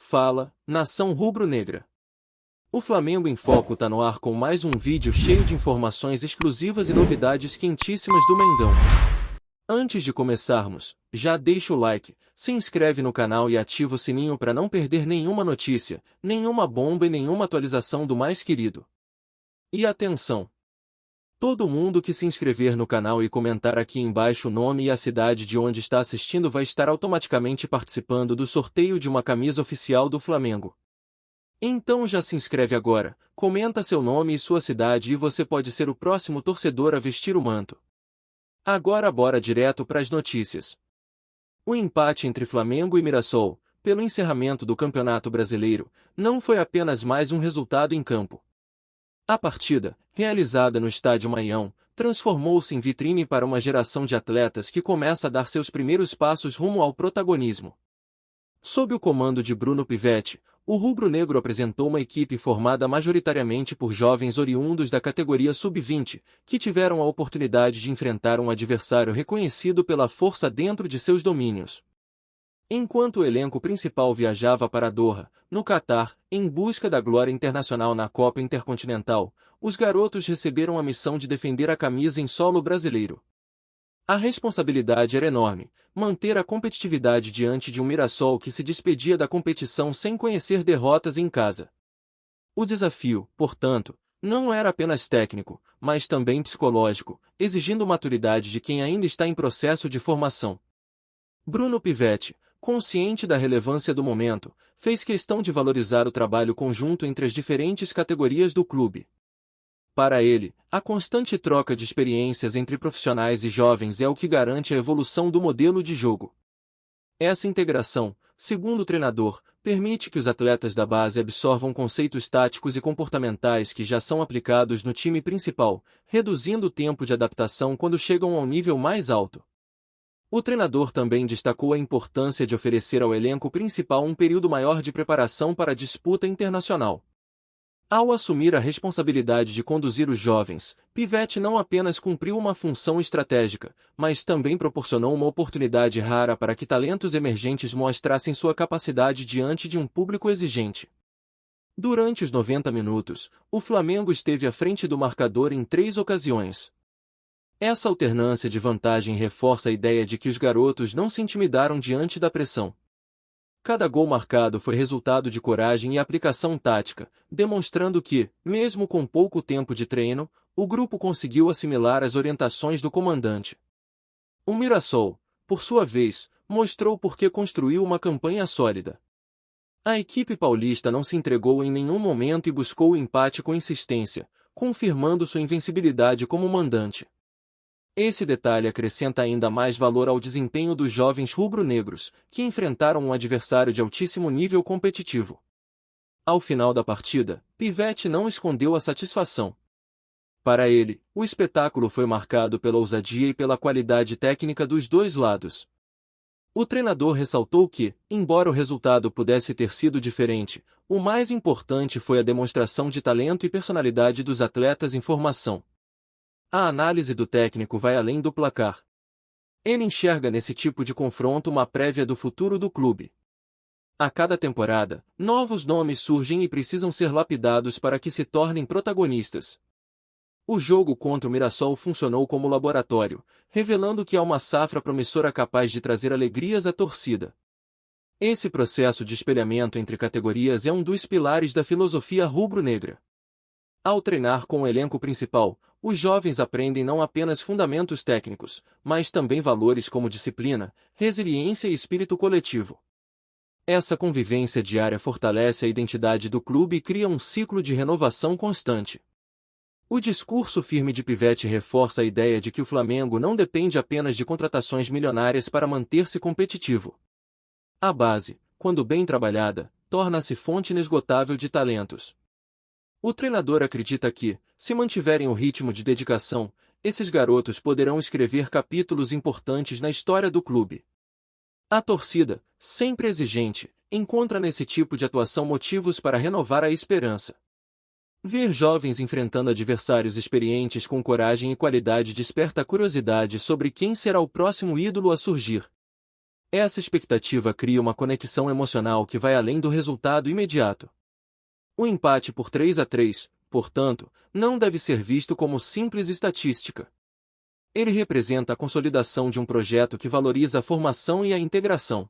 Fala, nação rubro-negra. O Flamengo em Foco tá no ar com mais um vídeo cheio de informações exclusivas e novidades quentíssimas do Mengão. Antes de começarmos, já deixa o like, se inscreve no canal e ativa o sininho para não perder nenhuma notícia, nenhuma bomba e nenhuma atualização do mais querido. E atenção! Todo mundo que se inscrever no canal e comentar aqui embaixo o nome e a cidade de onde está assistindo vai estar automaticamente participando do sorteio de uma camisa oficial do Flamengo. Então já se inscreve agora, comenta seu nome e sua cidade e você pode ser o próximo torcedor a vestir o manto. Agora bora direto para as notícias. O empate entre Flamengo e Mirassol, pelo encerramento do Campeonato Brasileiro, não foi apenas mais um resultado em campo. A partida, realizada no Estádio Maião, transformou-se em vitrine para uma geração de atletas que começa a dar seus primeiros passos rumo ao protagonismo. Sob o comando de Bruno Pivetti, o rubro-negro apresentou uma equipe formada majoritariamente por jovens oriundos da categoria sub-20, que tiveram a oportunidade de enfrentar um adversário reconhecido pela força dentro de seus domínios. Enquanto o elenco principal viajava para Doha, no Catar, em busca da glória internacional na Copa Intercontinental, os garotos receberam a missão de defender a camisa em solo brasileiro. A responsabilidade era enorme, manter a competitividade diante de um Mirassol que se despedia da competição sem conhecer derrotas em casa. O desafio, portanto, não era apenas técnico, mas também psicológico, exigindo maturidade de quem ainda está em processo de formação. Bruno Pivetti, consciente da relevância do momento, fez questão de valorizar o trabalho conjunto entre as diferentes categorias do clube. Para ele, a constante troca de experiências entre profissionais e jovens é o que garante a evolução do modelo de jogo. Essa integração, segundo o treinador, permite que os atletas da base absorvam conceitos táticos e comportamentais que já são aplicados no time principal, reduzindo o tempo de adaptação quando chegam ao nível mais alto. O treinador também destacou a importância de oferecer ao elenco principal um período maior de preparação para a disputa internacional. Ao assumir a responsabilidade de conduzir os jovens, Pivetti não apenas cumpriu uma função estratégica, mas também proporcionou uma oportunidade rara para que talentos emergentes mostrassem sua capacidade diante de um público exigente. Durante os 90 minutos, o Flamengo esteve à frente do marcador em 3 ocasiões. Essa alternância de vantagem reforça a ideia de que os garotos não se intimidaram diante da pressão. Cada gol marcado foi resultado de coragem e aplicação tática, demonstrando que, mesmo com pouco tempo de treino, o grupo conseguiu assimilar as orientações do comandante. O Mirassol, por sua vez, mostrou por que construiu uma campanha sólida. A equipe paulista não se entregou em nenhum momento e buscou o empate com insistência, confirmando sua invencibilidade como mandante. Esse detalhe acrescenta ainda mais valor ao desempenho dos jovens rubro-negros, que enfrentaram um adversário de altíssimo nível competitivo. Ao final da partida, Pivetti não escondeu a satisfação. Para ele, o espetáculo foi marcado pela ousadia e pela qualidade técnica dos dois lados. O treinador ressaltou que, embora o resultado pudesse ter sido diferente, o mais importante foi a demonstração de talento e personalidade dos atletas em formação. A análise do técnico vai além do placar. Ele enxerga nesse tipo de confronto uma prévia do futuro do clube. A cada temporada, novos nomes surgem e precisam ser lapidados para que se tornem protagonistas. O jogo contra o Mirassol funcionou como laboratório, revelando que há uma safra promissora capaz de trazer alegrias à torcida. Esse processo de espelhamento entre categorias é um dos pilares da filosofia rubro-negra. Ao treinar com o elenco principal, os jovens aprendem não apenas fundamentos técnicos, mas também valores como disciplina, resiliência e espírito coletivo. Essa convivência diária fortalece a identidade do clube e cria um ciclo de renovação constante. O discurso firme de Pivetti reforça a ideia de que o Flamengo não depende apenas de contratações milionárias para manter-se competitivo. A base, quando bem trabalhada, torna-se fonte inesgotável de talentos. O treinador acredita que, se mantiverem o ritmo de dedicação, esses garotos poderão escrever capítulos importantes na história do clube. A torcida, sempre exigente, encontra nesse tipo de atuação motivos para renovar a esperança. Ver jovens enfrentando adversários experientes com coragem e qualidade desperta a curiosidade sobre quem será o próximo ídolo a surgir. Essa expectativa cria uma conexão emocional que vai além do resultado imediato. O empate por 3-3, portanto, não deve ser visto como simples estatística. Ele representa a consolidação de um projeto que valoriza a formação e a integração.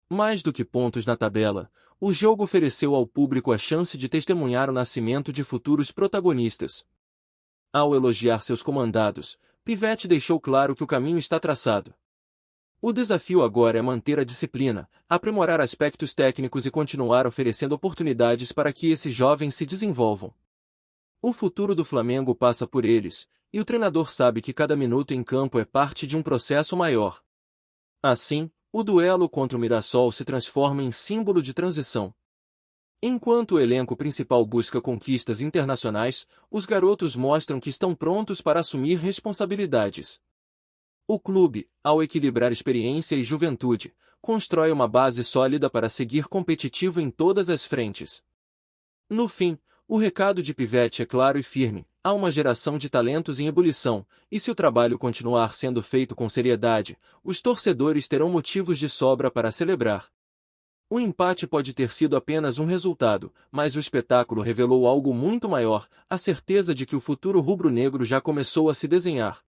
Mais do que pontos na tabela, o jogo ofereceu ao público a chance de testemunhar o nascimento de futuros protagonistas. Ao elogiar seus comandados, Pivete deixou claro que o caminho está traçado. O desafio agora é manter a disciplina, aprimorar aspectos técnicos e continuar oferecendo oportunidades para que esses jovens se desenvolvam. O futuro do Flamengo passa por eles, e o treinador sabe que cada minuto em campo é parte de um processo maior. Assim, o duelo contra o Mirassol se transforma em símbolo de transição. Enquanto o elenco principal busca conquistas internacionais, os garotos mostram que estão prontos para assumir responsabilidades. O clube, ao equilibrar experiência e juventude, constrói uma base sólida para seguir competitivo em todas as frentes. No fim, o recado de Pivete é claro e firme: há uma geração de talentos em ebulição, e se o trabalho continuar sendo feito com seriedade, os torcedores terão motivos de sobra para celebrar. O empate pode ter sido apenas um resultado, mas o espetáculo revelou algo muito maior: a certeza de que o futuro rubro-negro já começou a se desenhar.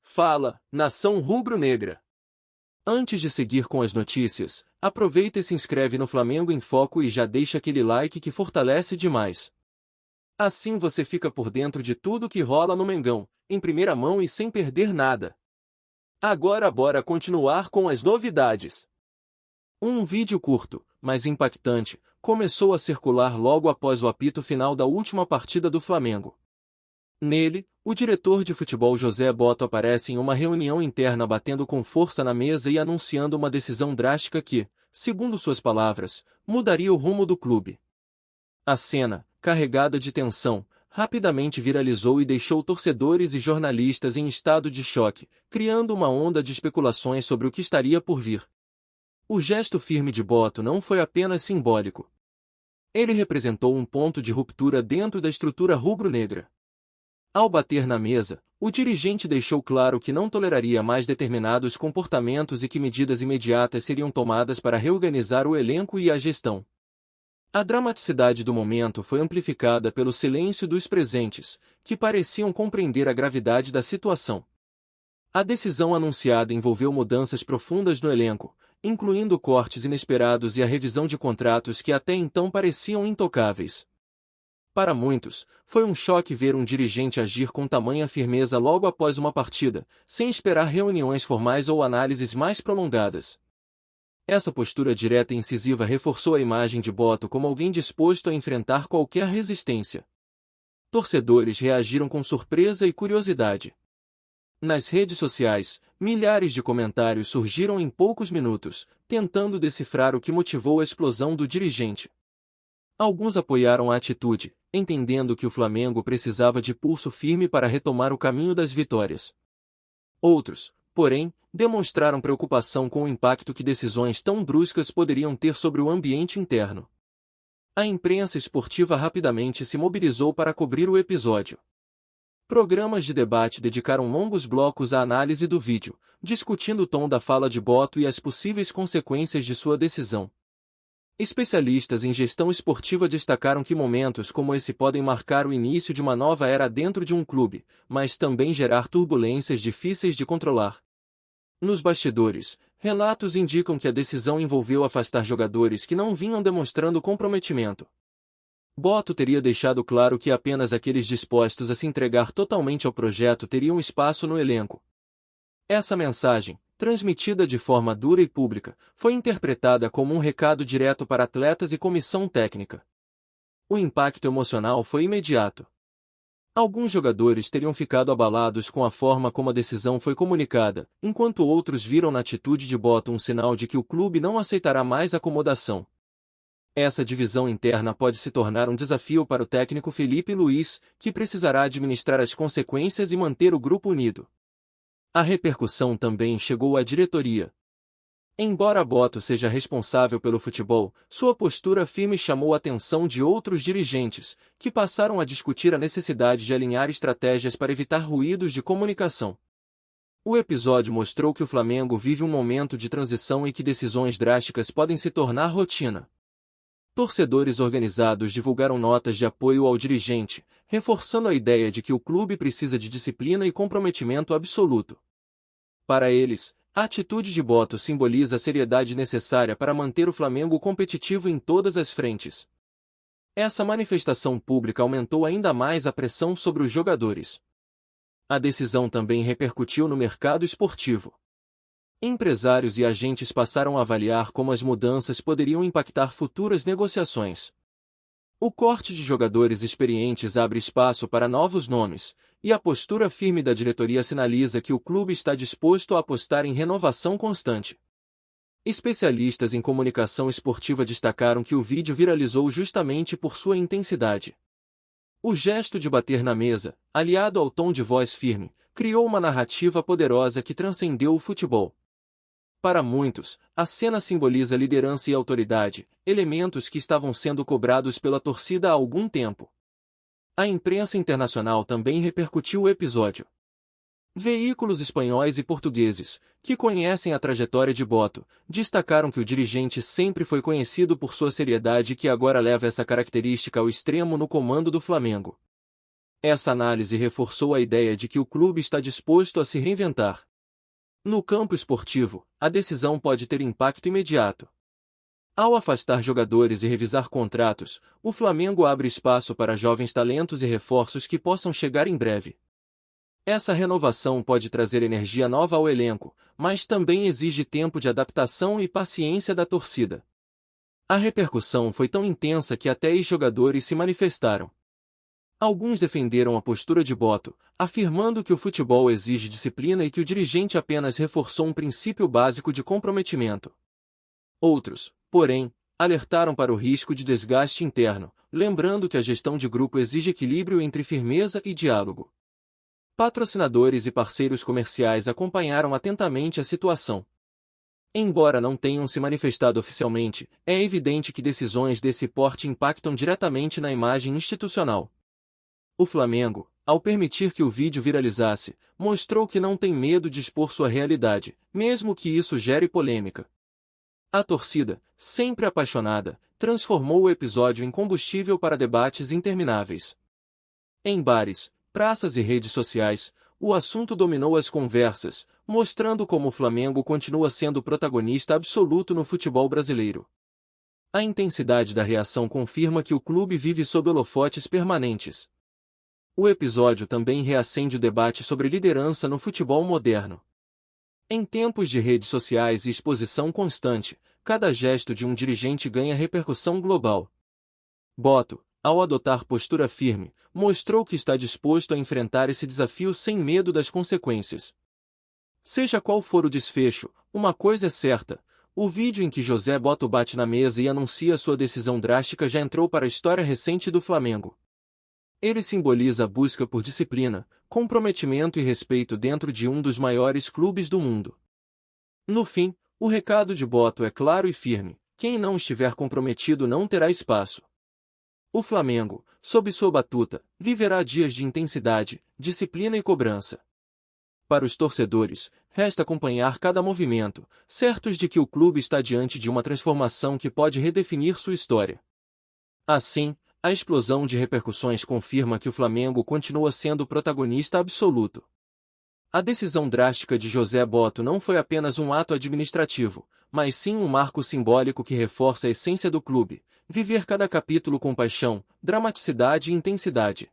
Fala, nação rubro-negra! Antes de seguir com as notícias, aproveita e se inscreve no Flamengo em Foco e já deixa aquele like que fortalece demais. Assim você fica por dentro de tudo que rola no Mengão, em primeira mão e sem perder nada. Agora bora continuar com as novidades. Um vídeo curto, mas impactante, começou a circular logo após o apito final da última partida do Flamengo. Nele, o diretor de futebol José Botto aparece em uma reunião interna batendo com força na mesa e anunciando uma decisão drástica que, segundo suas palavras, mudaria o rumo do clube. A cena, carregada de tensão, rapidamente viralizou e deixou torcedores e jornalistas em estado de choque, criando uma onda de especulações sobre o que estaria por vir. O gesto firme de Botto não foi apenas simbólico. Ele representou um ponto de ruptura dentro da estrutura rubro-negra. Ao bater na mesa, o dirigente deixou claro que não toleraria mais determinados comportamentos e que medidas imediatas seriam tomadas para reorganizar o elenco e a gestão. A dramaticidade do momento foi amplificada pelo silêncio dos presentes, que pareciam compreender a gravidade da situação. A decisão anunciada envolveu mudanças profundas no elenco, incluindo cortes inesperados e a revisão de contratos que até então pareciam intocáveis. Para muitos, foi um choque ver um dirigente agir com tamanha firmeza logo após uma partida, sem esperar reuniões formais ou análises mais prolongadas. Essa postura direta e incisiva reforçou a imagem de Botto como alguém disposto a enfrentar qualquer resistência. Torcedores reagiram com surpresa e curiosidade. Nas redes sociais, milhares de comentários surgiram em poucos minutos, tentando decifrar o que motivou a explosão do dirigente. Alguns apoiaram a atitude, entendendo que o Flamengo precisava de pulso firme para retomar o caminho das vitórias. Outros, porém, demonstraram preocupação com o impacto que decisões tão bruscas poderiam ter sobre o ambiente interno. A imprensa esportiva rapidamente se mobilizou para cobrir o episódio. Programas de debate dedicaram longos blocos à análise do vídeo, discutindo o tom da fala de Botto e as possíveis consequências de sua decisão. Especialistas em gestão esportiva destacaram que momentos como esse podem marcar o início de uma nova era dentro de um clube, mas também gerar turbulências difíceis de controlar. Nos bastidores, relatos indicam que a decisão envolveu afastar jogadores que não vinham demonstrando comprometimento. Botto teria deixado claro que apenas aqueles dispostos a se entregar totalmente ao projeto teriam espaço no elenco. Essa mensagem, transmitida de forma dura e pública, foi interpretada como um recado direto para atletas e comissão técnica. O impacto emocional foi imediato. Alguns jogadores teriam ficado abalados com a forma como a decisão foi comunicada, enquanto outros viram na atitude de Botto um sinal de que o clube não aceitará mais acomodação. Essa divisão interna pode se tornar um desafio para o técnico Felipe Luiz, que precisará administrar as consequências e manter o grupo unido. A repercussão também chegou à diretoria. Embora Botto seja responsável pelo futebol, sua postura firme chamou a atenção de outros dirigentes, que passaram a discutir a necessidade de alinhar estratégias para evitar ruídos de comunicação. O episódio mostrou que o Flamengo vive um momento de transição e que decisões drásticas podem se tornar rotina. Torcedores organizados divulgaram notas de apoio ao dirigente, reforçando a ideia de que o clube precisa de disciplina e comprometimento absoluto. Para eles, a atitude de Boto simboliza a seriedade necessária para manter o Flamengo competitivo em todas as frentes. Essa manifestação pública aumentou ainda mais a pressão sobre os jogadores. A decisão também repercutiu no mercado esportivo. Empresários e agentes passaram a avaliar como as mudanças poderiam impactar futuras negociações. O corte de jogadores experientes abre espaço para novos nomes, e a postura firme da diretoria sinaliza que o clube está disposto a apostar em renovação constante. Especialistas em comunicação esportiva destacaram que o vídeo viralizou justamente por sua intensidade. O gesto de bater na mesa, aliado ao tom de voz firme, criou uma narrativa poderosa que transcendeu o futebol. Para muitos, a cena simboliza liderança e autoridade, elementos que estavam sendo cobrados pela torcida há algum tempo. A imprensa internacional também repercutiu o episódio. Veículos espanhóis e portugueses, que conhecem a trajetória de Boto, destacaram que o dirigente sempre foi conhecido por sua seriedade e que agora leva essa característica ao extremo no comando do Flamengo. Essa análise reforçou a ideia de que o clube está disposto a se reinventar. No campo esportivo, a decisão pode ter impacto imediato. Ao afastar jogadores e revisar contratos, o Flamengo abre espaço para jovens talentos e reforços que possam chegar em breve. Essa renovação pode trazer energia nova ao elenco, mas também exige tempo de adaptação e paciência da torcida. A repercussão foi tão intensa que até ex-jogadores se manifestaram. Alguns defenderam a postura de Boto, afirmando que o futebol exige disciplina e que o dirigente apenas reforçou um princípio básico de comprometimento. Outros, porém, alertaram para o risco de desgaste interno, lembrando que a gestão de grupo exige equilíbrio entre firmeza e diálogo. Patrocinadores e parceiros comerciais acompanharam atentamente a situação. Embora não tenham se manifestado oficialmente, é evidente que decisões desse porte impactam diretamente na imagem institucional. O Flamengo, ao permitir que o vídeo viralizasse, mostrou que não tem medo de expor sua realidade, mesmo que isso gere polêmica. A torcida, sempre apaixonada, transformou o episódio em combustível para debates intermináveis. Em bares, praças e redes sociais, o assunto dominou as conversas, mostrando como o Flamengo continua sendo protagonista absoluto no futebol brasileiro. A intensidade da reação confirma que o clube vive sob holofotes permanentes. O episódio também reacende o debate sobre liderança no futebol moderno. Em tempos de redes sociais e exposição constante, cada gesto de um dirigente ganha repercussão global. Boto, ao adotar postura firme, mostrou que está disposto a enfrentar esse desafio sem medo das consequências. Seja qual for o desfecho, uma coisa é certa: o vídeo em que José Boto bate na mesa e anuncia sua decisão drástica já entrou para a história recente do Flamengo. Ele simboliza a busca por disciplina, comprometimento e respeito dentro de um dos maiores clubes do mundo. No fim, o recado de Boto é claro e firme: quem não estiver comprometido não terá espaço. O Flamengo, sob sua batuta, viverá dias de intensidade, disciplina e cobrança. Para os torcedores, resta acompanhar cada movimento, certos de que o clube está diante de uma transformação que pode redefinir sua história. Assim, a explosão de repercussões confirma que o Flamengo continua sendo o protagonista absoluto. A decisão drástica de José Boto não foi apenas um ato administrativo, mas sim um marco simbólico que reforça a essência do clube: viver cada capítulo com paixão, dramaticidade e intensidade.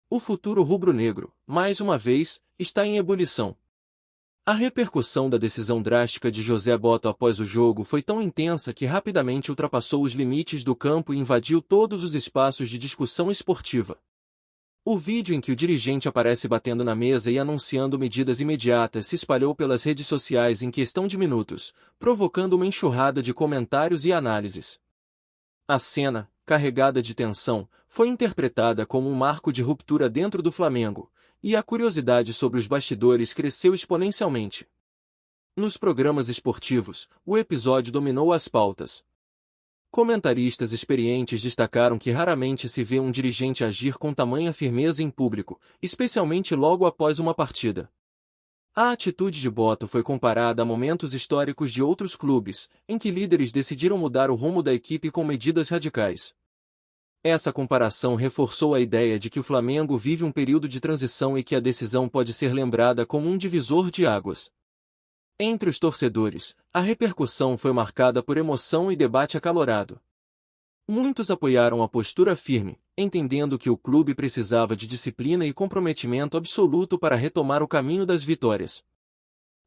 O futuro rubro-negro, mais uma vez, está em ebulição. A repercussão da decisão drástica de José Boto após o jogo foi tão intensa que rapidamente ultrapassou os limites do campo e invadiu todos os espaços de discussão esportiva. O vídeo em que o dirigente aparece batendo na mesa e anunciando medidas imediatas se espalhou pelas redes sociais em questão de minutos, provocando uma enxurrada de comentários e análises. A cena, carregada de tensão, foi interpretada como um marco de ruptura dentro do Flamengo, e a curiosidade sobre os bastidores cresceu exponencialmente. Nos programas esportivos, o episódio dominou as pautas. Comentaristas experientes destacaram que raramente se vê um dirigente agir com tamanha firmeza em público, especialmente logo após uma partida. A atitude de Boto foi comparada a momentos históricos de outros clubes, em que líderes decidiram mudar o rumo da equipe com medidas radicais. Essa comparação reforçou a ideia de que o Flamengo vive um período de transição e que a decisão pode ser lembrada como um divisor de águas. Entre os torcedores, a repercussão foi marcada por emoção e debate acalorado. Muitos apoiaram a postura firme, entendendo que o clube precisava de disciplina e comprometimento absoluto para retomar o caminho das vitórias.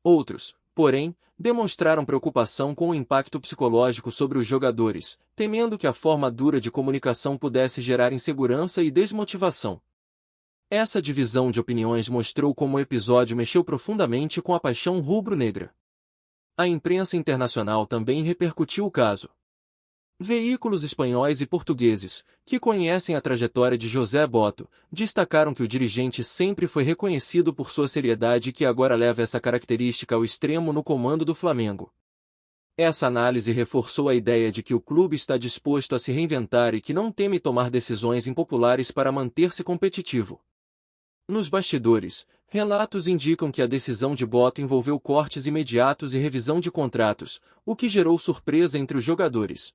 Outros, porém, demonstraram preocupação com o impacto psicológico sobre os jogadores, temendo que a forma dura de comunicação pudesse gerar insegurança e desmotivação. Essa divisão de opiniões mostrou como o episódio mexeu profundamente com a paixão rubro-negra. A imprensa internacional também repercutiu o caso. Veículos espanhóis e portugueses, que conhecem a trajetória de José Boto, destacaram que o dirigente sempre foi reconhecido por sua seriedade e que agora leva essa característica ao extremo no comando do Flamengo. Essa análise reforçou a ideia de que o clube está disposto a se reinventar e que não teme tomar decisões impopulares para manter-se competitivo. Nos bastidores, relatos indicam que a decisão de Boto envolveu cortes imediatos e revisão de contratos, o que gerou surpresa entre os jogadores.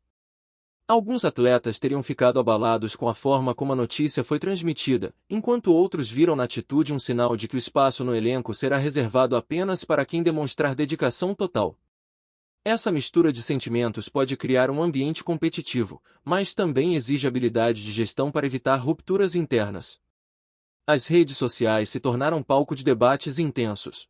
Alguns atletas teriam ficado abalados com a forma como a notícia foi transmitida, enquanto outros viram na atitude um sinal de que o espaço no elenco será reservado apenas para quem demonstrar dedicação total. Essa mistura de sentimentos pode criar um ambiente competitivo, mas também exige habilidade de gestão para evitar rupturas internas. As redes sociais se tornaram palco de debates intensos.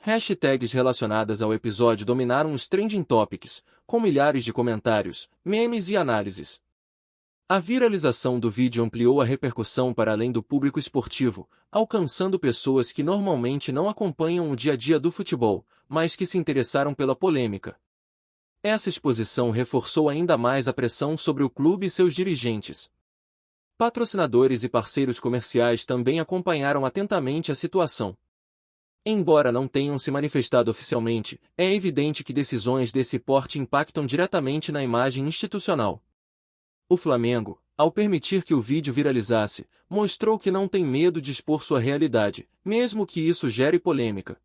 Hashtags relacionadas ao episódio dominaram os trending topics, com milhares de comentários, memes e análises. A viralização do vídeo ampliou a repercussão para além do público esportivo, alcançando pessoas que normalmente não acompanham o dia a dia do futebol, mas que se interessaram pela polêmica. Essa exposição reforçou ainda mais a pressão sobre o clube e seus dirigentes. Patrocinadores e parceiros comerciais também acompanharam atentamente a situação. Embora não tenham se manifestado oficialmente, é evidente que decisões desse porte impactam diretamente na imagem institucional. O Flamengo, ao permitir que o vídeo viralizasse, mostrou que não tem medo de expor sua realidade, mesmo que isso gere polêmica.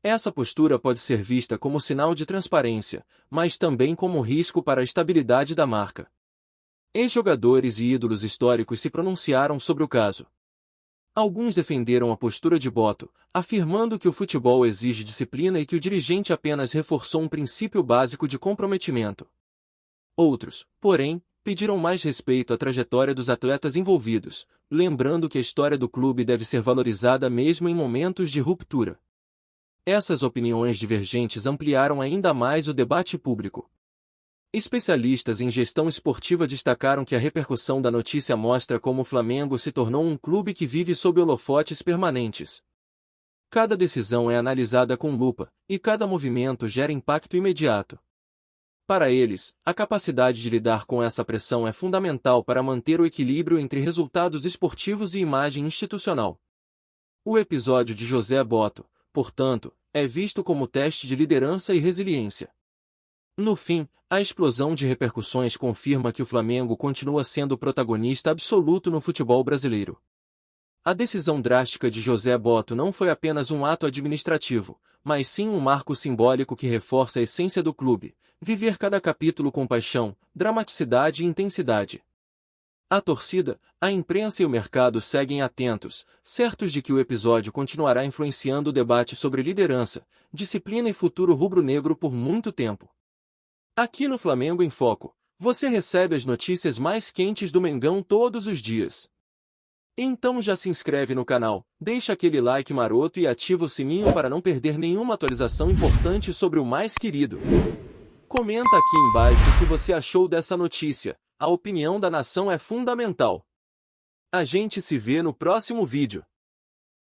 Essa postura pode ser vista como sinal de transparência, mas também como risco para a estabilidade da marca. Ex-jogadores e ídolos históricos se pronunciaram sobre o caso. Alguns defenderam a postura de Boto, afirmando que o futebol exige disciplina e que o dirigente apenas reforçou um princípio básico de comprometimento. Outros, porém, pediram mais respeito à trajetória dos atletas envolvidos, lembrando que a história do clube deve ser valorizada mesmo em momentos de ruptura. Essas opiniões divergentes ampliaram ainda mais o debate público. Especialistas em gestão esportiva destacaram que a repercussão da notícia mostra como o Flamengo se tornou um clube que vive sob holofotes permanentes. Cada decisão é analisada com lupa, e cada movimento gera impacto imediato. Para eles, a capacidade de lidar com essa pressão é fundamental para manter o equilíbrio entre resultados esportivos e imagem institucional. O episódio de José Boto, portanto, é visto como teste de liderança e resiliência. No fim, a explosão de repercussões confirma que o Flamengo continua sendo o protagonista absoluto no futebol brasileiro. A decisão drástica de José Boto não foi apenas um ato administrativo, mas sim um marco simbólico que reforça a essência do clube, viver cada capítulo com paixão, dramaticidade e intensidade. A torcida, a imprensa e o mercado seguem atentos, certos de que o episódio continuará influenciando o debate sobre liderança, disciplina e futuro rubro-negro por muito tempo. Aqui no Flamengo em Foco, você recebe as notícias mais quentes do Mengão todos os dias. Então já se inscreve no canal, deixa aquele like maroto e ativa o sininho para não perder nenhuma atualização importante sobre o mais querido. Comenta aqui embaixo o que você achou dessa notícia, a opinião da nação é fundamental. A gente se vê no próximo vídeo.